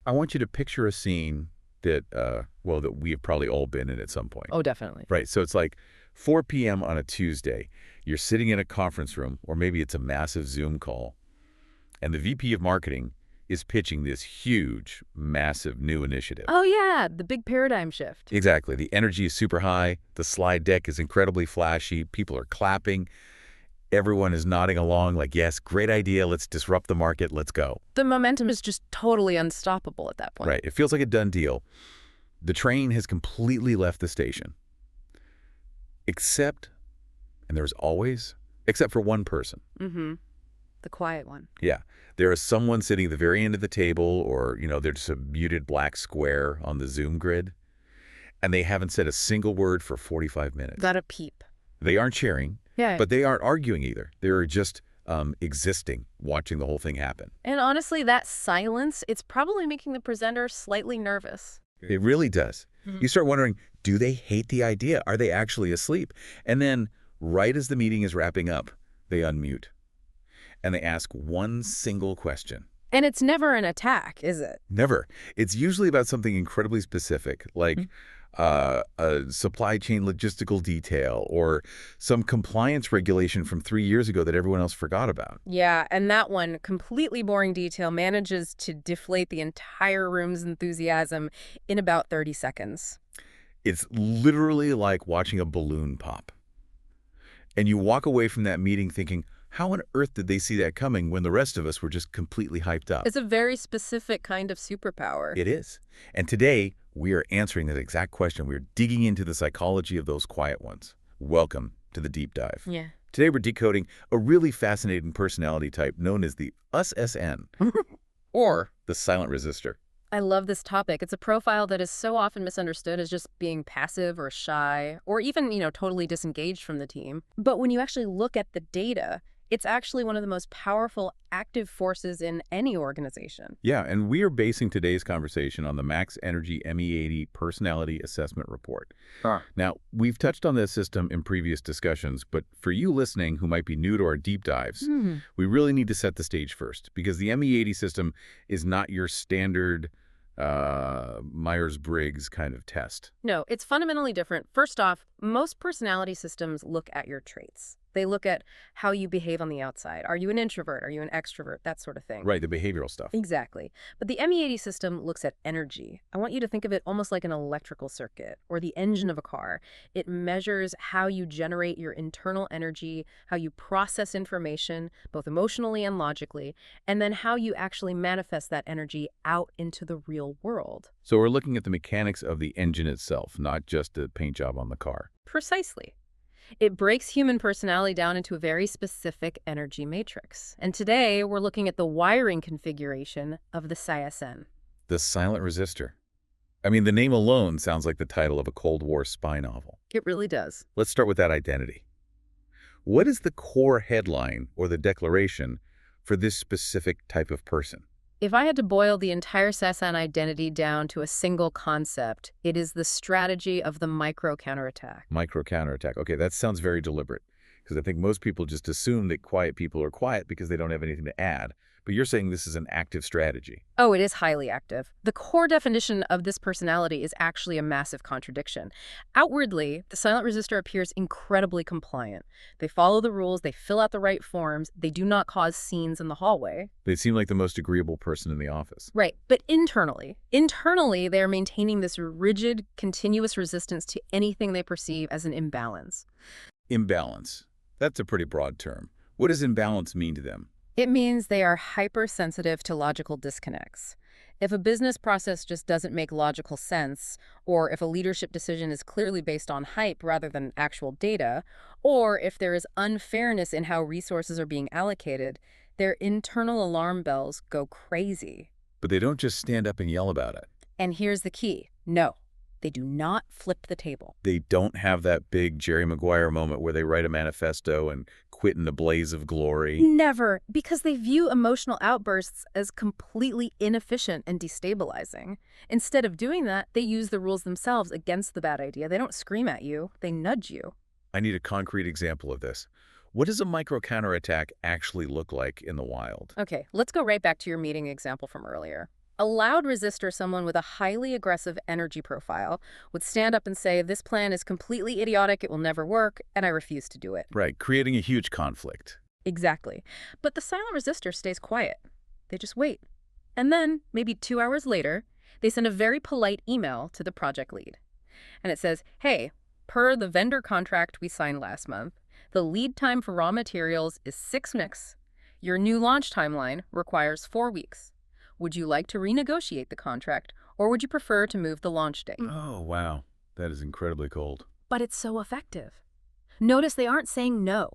I want you to picture a scene that, well, that we have probably all been in at some point. Oh, definitely. Right, so it's like 4 p.m. on a Tuesday. You're sitting in a conference room, or maybe it's a massive Zoom call, and the VP of marketing is pitching this huge, massive new initiative. Oh, yeah, the big paradigm shift. Exactly. The energy is super high. The slide deck is incredibly flashy. People are clapping. Everyone is nodding along like, yes, great idea. Let's disrupt the market. Let's go. The momentum is just totally unstoppable at that point. Right. It feels like a done deal. The train has completely left the station. Except, and there's always, except for one person. Mm-hmm. The quiet one. Yeah. There is someone sitting at the very end of the table, or, there's a muted black square on the Zoom grid, and they haven't said a single word for 45 minutes. Got a peep. They aren't sharing, Yeah. but they aren't arguing either. They're just existing, watching the whole thing happen. And honestly, that silence, it's probably making the presenter slightly nervous. It really does. Mhm. You start wondering, do they hate the idea? Are they actually asleep? And then, right as the meeting is wrapping up, they unmute. And they ask one single question. And it's never an attack, is it? Never. It's usually about something incredibly specific, like a supply chain logistical detail or some compliance regulation from 3 years ago that everyone else forgot about. Yeah, and that one, completely boring detail, manages to deflate the entire room's enthusiasm in about 30 seconds. It's literally like watching a balloon pop. And you walk away from that meeting thinking, how on earth did they see that coming when the rest of us were just completely hyped up? It's a very specific kind of superpower. It is. And today, we are answering that exact question. We're digging into the psychology of those quiet ones. Welcome to the deep dive. Yeah. Today, we're decoding a really fascinating personality type known as the SASN, or the silent resistor. I love this topic. It's a profile that is so often misunderstood as just being passive or shy, or even, totally disengaged from the team. But when you actually look at the data, it's actually one of the most powerful active forces in any organization. Yeah, and we are basing today's conversation on the Max Energy ME80 Personality Assessment Report. Now, we've touched on this system in previous discussions, but for you listening who might be new to our deep dives, we really need to set the stage first, because the ME80 system is not your standard Myers-Briggs kind of test. No, it's fundamentally different. First off, most personality systems look at your traits. They look at how you behave on the outside. Are you an introvert? Are you an extrovert? That sort of thing. Right, the behavioral stuff. Exactly. But the ME80 system looks at energy. I want you to think of it almost like an electrical circuit or the engine of a car. It measures how you generate your internal energy, how you process information, both emotionally and logically, and then how you actually manifest that energy out into the real world. So we're looking at the mechanics of the engine itself, not just the paint job on the car. Precisely. It breaks human personality down into a very specific energy matrix. And today, we're looking at the wiring configuration of the SASN. The silent resistor. I mean, the name alone sounds like the title of a Cold War spy novel. It really does. Let's start with that identity. What is the core headline or the declaration for this specific type of person? If I had to boil the entire SASN identity down to a single concept, it is the strategy of the micro-counterattack. Micro-counterattack. Okay, that sounds very deliberate, because I think most people just assume that quiet people are quiet because they don't have anything to add. But you're saying this is an active strategy. Oh, it is highly active. The core definition of this personality is actually a massive contradiction. Outwardly, the silent resistor appears incredibly compliant. They follow the rules, they fill out the right forms, they do not cause scenes in the hallway. They seem like the most agreeable person in the office. Right, but internally, they are maintaining this rigid, continuous resistance to anything they perceive as an imbalance. Imbalance. That's a pretty broad term. What does imbalance mean to them? It means they are hypersensitive to logical disconnects. If a business process just doesn't make logical sense, or if a leadership decision is clearly based on hype rather than actual data, or if there is unfairness in how resources are being allocated, their internal alarm bells go crazy. But they don't just stand up and yell about it. And here's the key. No, they do not flip the table. They don't have that big Jerry Maguire moment where they write a manifesto and quit in a blaze of glory. Never, because they view emotional outbursts as completely inefficient and destabilizing. Instead of doing that, they use the rules themselves against the bad idea. They don't scream at you, they nudge you. I need a concrete example of this. What does a micro-counterattack actually look like in the wild? Okay, let's go right back to your meeting example from earlier. A loud resistor, someone with a highly aggressive energy profile, would stand up and say, this plan is completely idiotic, it will never work, and I refuse to do it. Right, creating a huge conflict. Exactly. But the silent resistor stays quiet. They just wait. And then, maybe 2 hours later, they send a very polite email to the project lead. And it says, hey, per the vendor contract we signed last month, the lead time for raw materials is 6 weeks. Your new launch timeline requires 4 weeks. Would you like to renegotiate the contract, or would you prefer to move the launch date? Oh, wow. That is incredibly cold. But it's so effective. Notice they aren't saying no.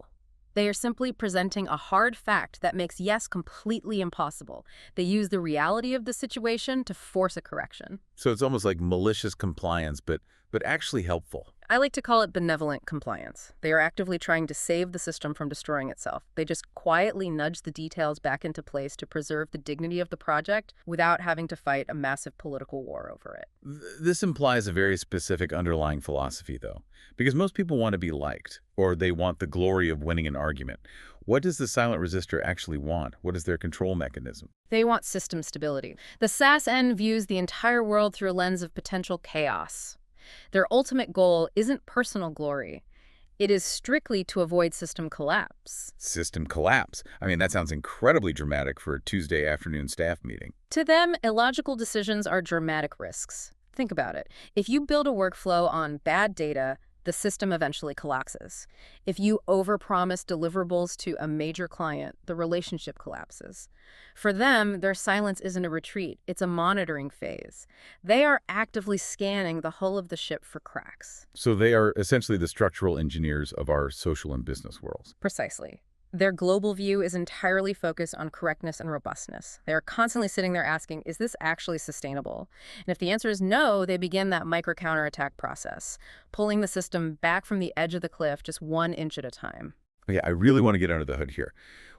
They are simply presenting a hard fact that makes yes completely impossible. They use the reality of the situation to force a correction. So it's almost like malicious compliance, but actually helpful. I like to call it benevolent compliance. They are actively trying to save the system from destroying itself. They just quietly nudge the details back into place to preserve the dignity of the project without having to fight a massive political war over it. This implies a very specific underlying philosophy, though, because most people want to be liked, or they want the glory of winning an argument. What does the silent resistor actually want? What is their control mechanism? They want system stability. The SASN views the entire world through a lens of potential chaos. Their ultimate goal isn't personal glory. It is strictly to avoid system collapse. System collapse. I mean, that sounds incredibly dramatic for a Tuesday afternoon staff meeting. To them, illogical decisions are dramatic risks. Think about it. If you build a workflow on bad data, the system eventually collapses. If you overpromise deliverables to a major client, the relationship collapses. For them, their silence isn't a retreat, it's a monitoring phase. They are actively scanning the hull of the ship for cracks. So they are essentially the structural engineers of our social and business worlds. Precisely. Their global view is entirely focused on correctness and robustness. They are constantly sitting there asking, is this actually sustainable? And if the answer is no, they begin that micro-counterattack process, pulling the system back from the edge of the cliff just 1 inch at a time. Yeah, I really want to get under the hood here.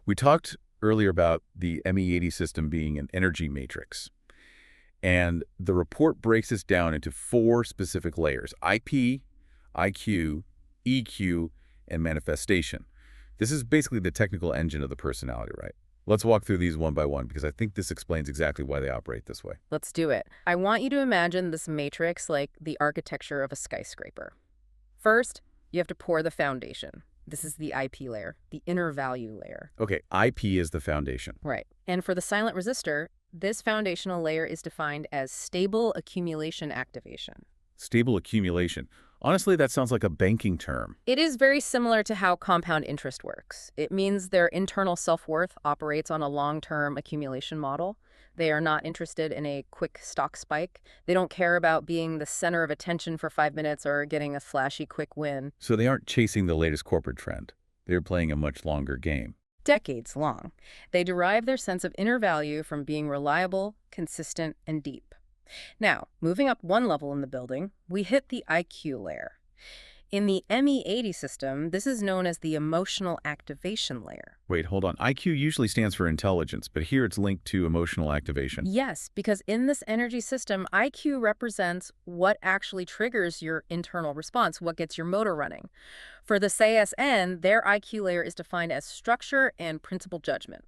We talked earlier about the ME80 system being an energy matrix. And the report breaks this down into 4 specific layers: IP, IQ, EQ, and manifestation. This is basically the technical engine of the personality, right? Let's walk through these one by one, because I think this explains exactly why they operate this way. Let's do it. I want you to imagine this matrix like the architecture of a skyscraper. First, you have to pour the foundation. This is the IP layer, the inner value layer. Okay, IP is the foundation. Right. And for the silent resistor, this foundational layer is defined as stable accumulation activation. Stable accumulation. Honestly, that sounds like a banking term. It is very similar to how compound interest works. It means their internal self-worth operates on a long-term accumulation model. They are not interested in a quick stock spike. They don't care about being the center of attention for 5 minutes or getting a flashy quick win. So they aren't chasing the latest corporate trend. They're playing a much longer game. Decades long. They derive their sense of inner value from being reliable, consistent, and deep. Now, moving up 1 level in the building, we hit the IQ layer. In the ME80 system, this is known as the emotional activation layer. Wait, hold on. IQ usually stands for intelligence, but here it's linked to emotional activation. Yes, because in this energy system, IQ represents what actually triggers your internal response, what gets your motor running. For the SASN, their IQ layer is defined as structure and principle judgment.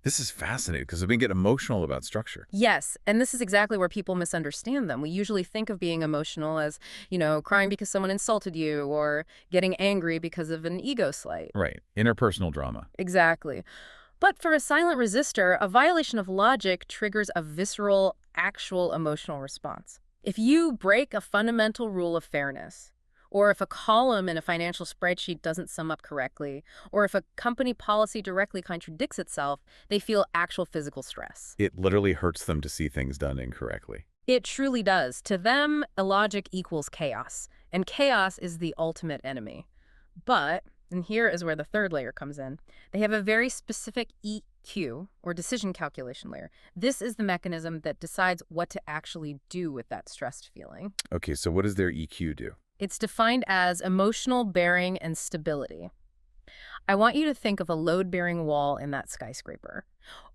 This is fascinating because I've been getting emotional about structure. Yes, and this is exactly where people misunderstand them. We usually think of being emotional as, crying because someone insulted you or getting angry because of an ego slight. Right, interpersonal drama. Exactly. But for a silent resistor, a violation of logic triggers a visceral, actual emotional response. If you break a fundamental rule of fairness, or if a column in a financial spreadsheet doesn't sum up correctly, or if a company policy directly contradicts itself, they feel actual physical stress. It literally hurts them to see things done incorrectly. It truly does. To them, illogic equals chaos, and chaos is the ultimate enemy. But, and here is where the 3rd layer comes in, they have a very specific EQ, or decision calculation layer. This is the mechanism that decides what to actually do with that stressed feeling. Okay, so what does their EQ do? It's defined as emotional bearing and stability. I want you to think of a load-bearing wall in that skyscraper,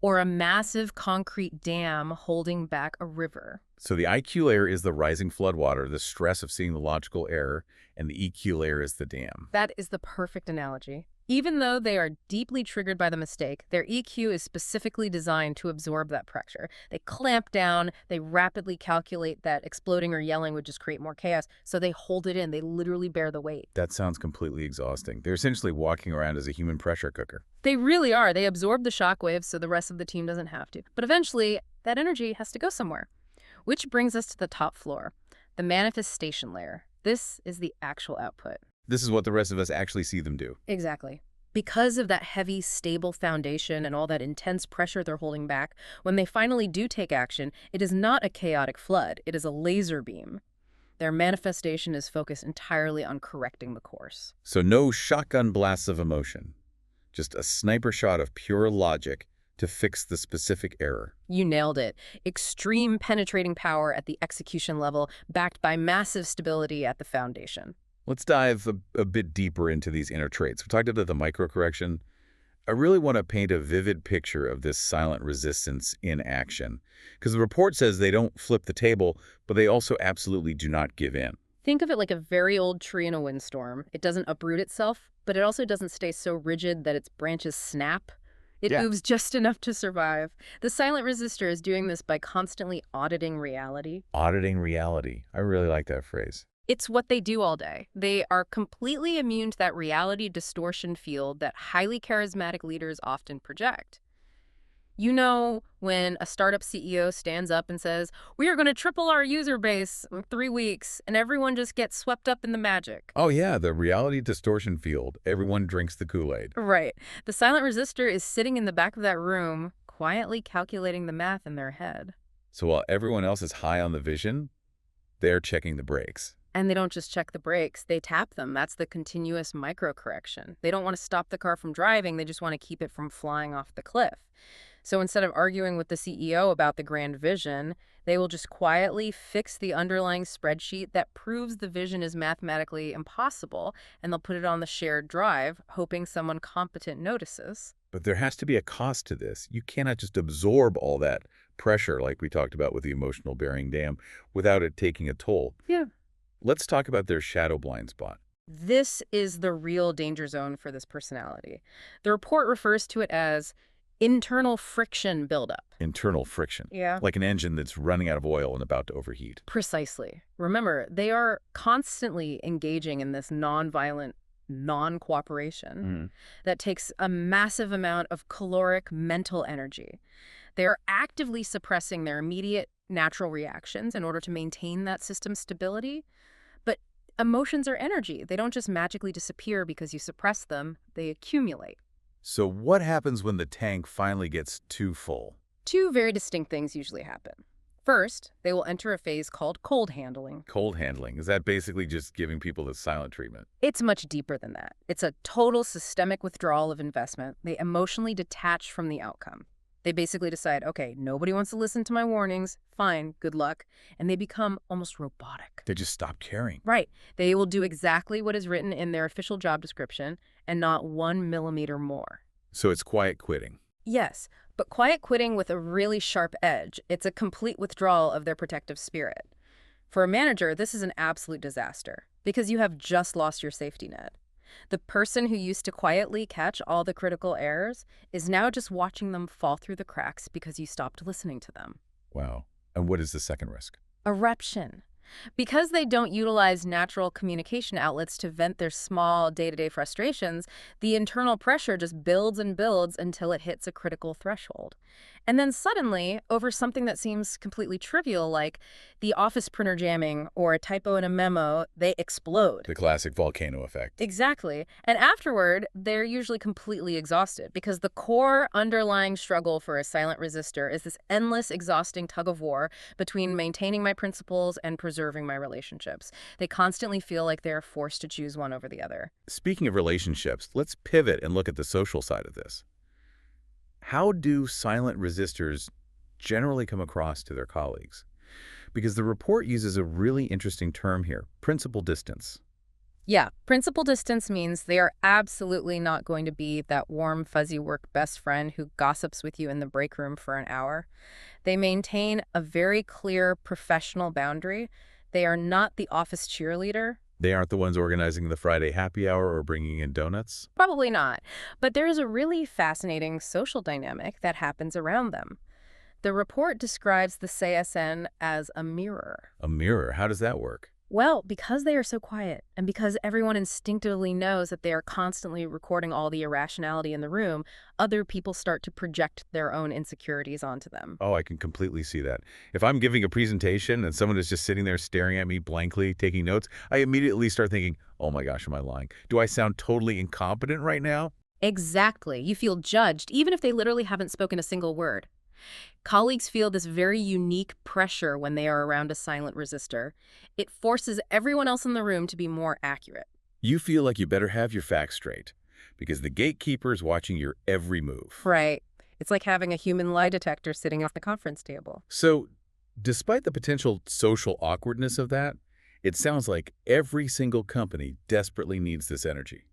or a massive concrete dam holding back a river. So the IQ layer is the rising floodwater, the stress of seeing the logical error, and the EQ layer is the dam. That is the perfect analogy. Even though they are deeply triggered by the mistake, their EQ is specifically designed to absorb that pressure. They clamp down, they rapidly calculate that exploding or yelling would just create more chaos, so they hold it in. They literally bear the weight. That sounds completely exhausting. They're essentially walking around as a human pressure cooker. They really are. They absorb the shockwaves so the rest of the team doesn't have to. But eventually, that energy has to go somewhere. Which brings us to the top floor, the manifestation layer. This is the actual output. This is what the rest of us actually see them do. Exactly. Because of that heavy, stable foundation and all that intense pressure they're holding back, when they finally do take action, it is not a chaotic flood. It is a laser beam. Their manifestation is focused entirely on correcting the course. So no shotgun blasts of emotion, just a sniper shot of pure logic to fix the specific error. You nailed it. Extreme penetrating power at the execution level, backed by massive stability at the foundation. Let's dive a bit deeper into these inner traits. We talked about the microcorrection. I really want to paint a vivid picture of this silent resistance in action, because the report says they don't flip the table, but they also absolutely do not give in. Think of it like a very old tree in a windstorm. It doesn't uproot itself, but it also doesn't stay so rigid that its branches snap. It moves just enough to survive. The silent resistor is doing this by constantly auditing reality. Auditing reality. I really like that phrase. It's what they do all day. They are completely immune to that reality distortion field that highly charismatic leaders often project. You know, when a startup CEO stands up and says, "We are going to triple our user base in 3 weeks," and everyone just gets swept up in the magic. Oh yeah, the reality distortion field. Everyone drinks the Kool-Aid. Right. The silent resistor is sitting in the back of that room, quietly calculating the math in their head. So while everyone else is high on the vision, they're checking the brakes. And they don't just check the brakes, they tap them. That's the continuous micro-correction. They don't want to stop the car from driving, they just want to keep it from flying off the cliff. So instead of arguing with the CEO about the grand vision, they will just quietly fix the underlying spreadsheet that proves the vision is mathematically impossible, and they'll put it on the shared drive, hoping someone competent notices. But there has to be a cost to this. You cannot just absorb all that pressure, like we talked about with the emotional bearing dam, without it taking a toll. Yeah. Let's talk about their shadow blind spot. This is the real danger zone for this personality. The report refers to it as internal friction buildup. Internal friction. Yeah. Like an engine that's running out of oil and about to overheat. Precisely. Remember, they are constantly engaging in this nonviolent non-cooperation that takes a massive amount of caloric mental energy. They are actively suppressing their immediate natural reactions in order to maintain that system's stability. But emotions are energy. They don't just magically disappear because you suppress them. They accumulate. So what happens when the tank finally gets too full? Two very distinct things usually happen. First, they will enter a phase called cold handling. Cold handling. Is that basically just giving people the silent treatment? It's much deeper than that. It's a total systemic withdrawal of investment. They emotionally detach from the outcome. They basically decide, okay, nobody wants to listen to my warnings. Fine, good luck. And they become almost robotic. They just stop caring. Right. They will do exactly what is written in their official job description and not 1 millimeter more. So it's quiet quitting. Yes, but quiet quitting with a really sharp edge. It's a complete withdrawal of their protective spirit. For a manager, this is an absolute disaster because you have just lost your safety net. The person who used to quietly catch all the critical errors is now just watching them fall through the cracks because you stopped listening to them. Wow. And what is the second risk? Eruption. Because they don't utilize natural communication outlets to vent their small day-to-day frustrations, the internal pressure just builds and builds until it hits a critical threshold. And then suddenly, over something that seems completely trivial, like the office printer jamming or a typo in a memo, they explode. The classic volcano effect. Exactly. And afterward, they're usually completely exhausted because the core underlying struggle for a silent resistor is this endless, exhausting tug of war between maintaining my principles and preserving my relationships. They constantly feel like they're forced to choose one over the other. Speaking of relationships, let's pivot and look at the social side of this. How do silent resistors generally come across to their colleagues? Because the report uses a really interesting term here, principal distance. Yeah, principal distance means they are absolutely not going to be that warm, fuzzy work best friend who gossips with you in the break room for an hour. They maintain a very clear professional boundary. They are not the office cheerleader. They aren't the ones organizing the Friday happy hour or bringing in donuts? Probably not. But there is a really fascinating social dynamic that happens around them. The report describes the SASN as a mirror. A mirror? How does that work? Well, because they are so quiet, and because everyone instinctively knows that they are constantly recording all the irrationality in the room, other people start to project their own insecurities onto them. Oh, I can completely see that. If I'm giving a presentation and someone is just sitting there staring at me blankly, taking notes, I immediately start thinking, oh my gosh, am I lying? Do I sound totally incompetent right now? Exactly. You feel judged, even if they literally haven't spoken a single word. Colleagues feel this very unique pressure when they are around a silent resistor. It forces everyone else in the room to be more accurate. You feel like you better have your facts straight because the gatekeeper is watching your every move. Right. It's like having a human lie detector sitting at the conference table. So, despite the potential social awkwardness of that, it sounds like every single company desperately needs this energy.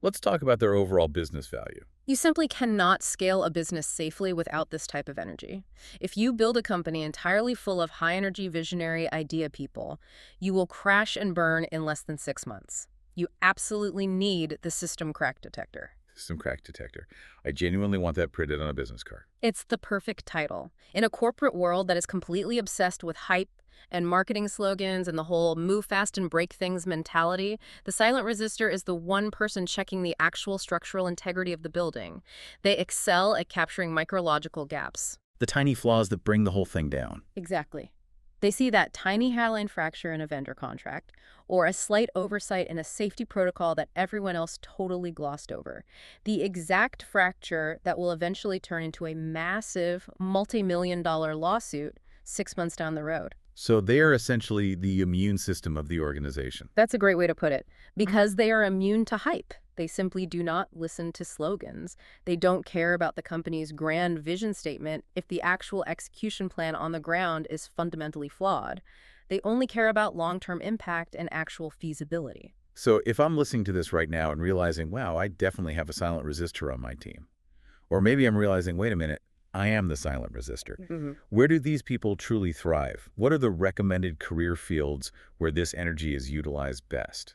Let's talk about their overall business value. You simply cannot scale a business safely without this type of energy. If you build a company entirely full of high-energy, visionary idea people, you will crash and burn in less than 6 months. You absolutely need the system crack detector. System crack detector. I genuinely want that printed on a business card. It's the perfect title. In a corporate world that is completely obsessed with hype and marketing slogans and the whole move fast and break things mentality, the silent resistor is the one person checking the actual structural integrity of the building. They excel at capturing micrological gaps. The tiny flaws that bring the whole thing down. Exactly. They see that tiny hairline fracture in a vendor contract or a slight oversight in a safety protocol that everyone else totally glossed over. The exact fracture that will eventually turn into a massive multi-million-dollar lawsuit 6 months down the road. So they are essentially the immune system of the organization. That's a great way to put it. Because they are immune to hype. They simply do not listen to slogans. They don't care about the company's grand vision statement if the actual execution plan on the ground is fundamentally flawed. They only care about long-term impact and actual feasibility. So if I'm listening to this right now and realizing, wow, I definitely have a silent resistor on my team. Or maybe I'm realizing, wait a minute, I am the silent resistor. Where do these people truly thrive? What are the recommended career fields where this energy is utilized best?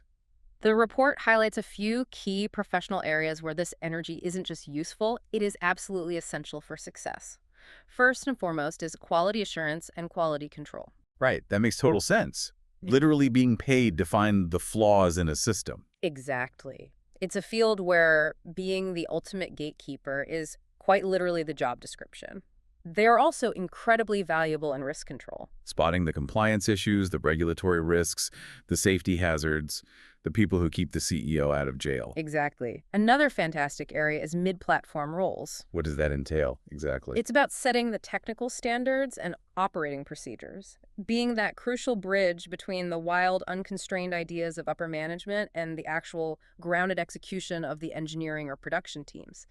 The report highlights a few key professional areas where this energy isn't just useful, it is absolutely essential for success. First and foremost is quality assurance and quality control. Right, that makes total sense. Literally being paid to find the flaws in a system. Exactly. It's a field where being the ultimate gatekeeper is quite literally the job description. They are also incredibly valuable in risk control. Spotting the compliance issues, the regulatory risks, the safety hazards, the people who keep the CEO out of jail. Exactly. Another fantastic area is mid-platform roles. What does that entail exactly? It's about setting the technical standards and operating procedures, being that crucial bridge between the wild, unconstrained ideas of upper management and the actual grounded execution of the engineering or production teams.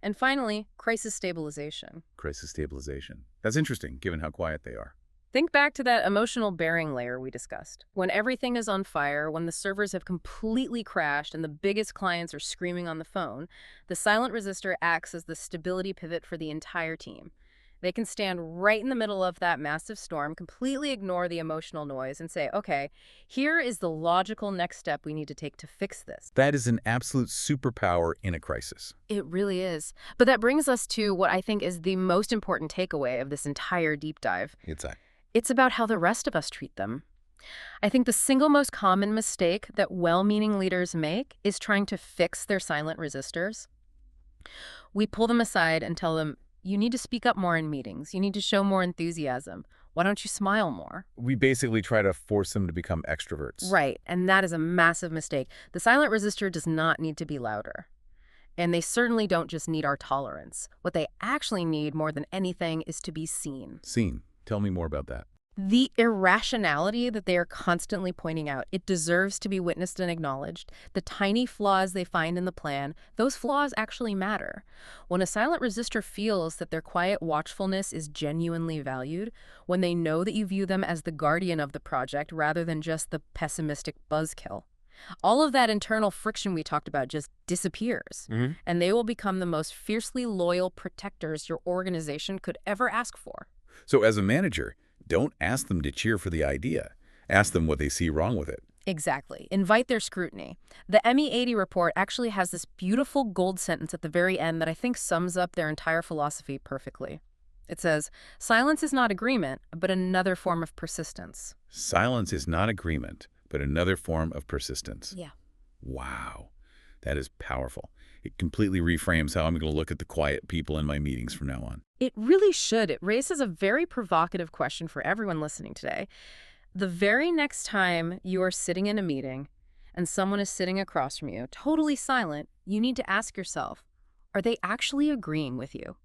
And finally, crisis stabilization. Crisis stabilization. That's interesting, given how quiet they are. Think back to that emotional bearing layer we discussed. When everything is on fire, when the servers have completely crashed and the biggest clients are screaming on the phone, the silent resistor acts as the stability pivot for the entire team. They can stand right in the middle of that massive storm, completely ignore the emotional noise, and say, okay, here is the logical next step we need to take to fix this. That is an absolute superpower in a crisis. It really is. But that brings us to what I think is the most important takeaway of this entire deep dive. It's about how the rest of us treat them. I think the single most common mistake that well-meaning leaders make is trying to fix their silent resistors. We pull them aside and tell them, you need to speak up more in meetings. You need to show more enthusiasm. Why don't you smile more? We basically try to force them to become extroverts. Right, and that is a massive mistake. The silent resistor does not need to be louder. And they certainly don't just need our tolerance. What they actually need more than anything is to be seen. Seen. Tell me more about that. The irrationality that they are constantly pointing out, it deserves to be witnessed and acknowledged. The tiny flaws they find in the plan, those flaws actually matter. When a silent resistor feels that their quiet watchfulness is genuinely valued, when they know that you view them as the guardian of the project rather than just the pessimistic buzzkill, all of that internal friction we talked about just disappears, and they will become the most fiercely loyal protectors your organization could ever ask for. So as a manager, don't ask them to cheer for the idea. Ask them what they see wrong with it. Exactly. Invite their scrutiny. The ME80 report actually has this beautiful gold sentence at the very end that I think sums up their entire philosophy perfectly. It says, "Silence is not agreement, but another form of persistence." Silence is not agreement, but another form of persistence. Yeah. Wow, that is powerful. It completely reframes how I'm going to look at the quiet people in my meetings from now on. It really should. It raises a very provocative question for everyone listening today. The very next time you are sitting in a meeting and someone is sitting across from you, totally silent, you need to ask yourself, are they actually agreeing with you?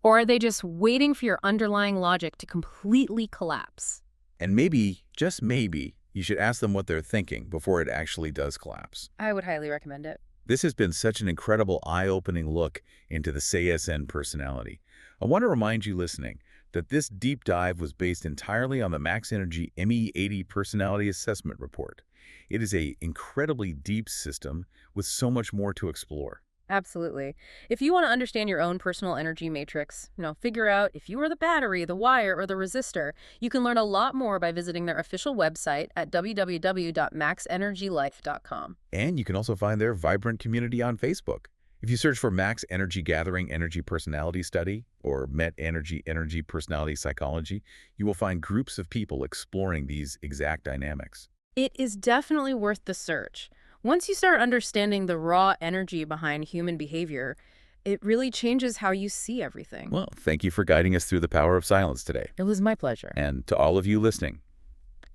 Or are they just waiting for your underlying logic to completely collapse? And maybe, just maybe, you should ask them what they're thinking before it actually does collapse. I would highly recommend it. This has been such an incredible eye-opening look into the SASN personality. I want to remind you listening that this deep dive was based entirely on the Max Energy ME80 Personality Assessment Report. It is an incredibly deep system with so much more to explore. Absolutely. If you want to understand your own personal energy matrix, figure out if you are the battery, the wire, or the resistor, you can learn a lot more by visiting their official website at www.maxenergylife.com. And you can also find their vibrant community on Facebook. If you search for Max Energy Gathering Energy Personality Study or Met Energy Energy Personality Psychology, you will find groups of people exploring these exact dynamics. It is definitely worth the search. Once you start understanding the raw energy behind human behavior, it really changes how you see everything. Well, thank you for guiding us through the power of silence today. It was my pleasure. And to all of you listening,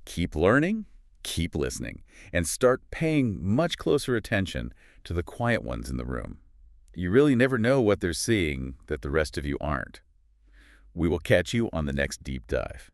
keep learning, keep listening, and start paying much closer attention to the quiet ones in the room. You really never know what they're seeing that the rest of you aren't. We will catch you on the next deep dive.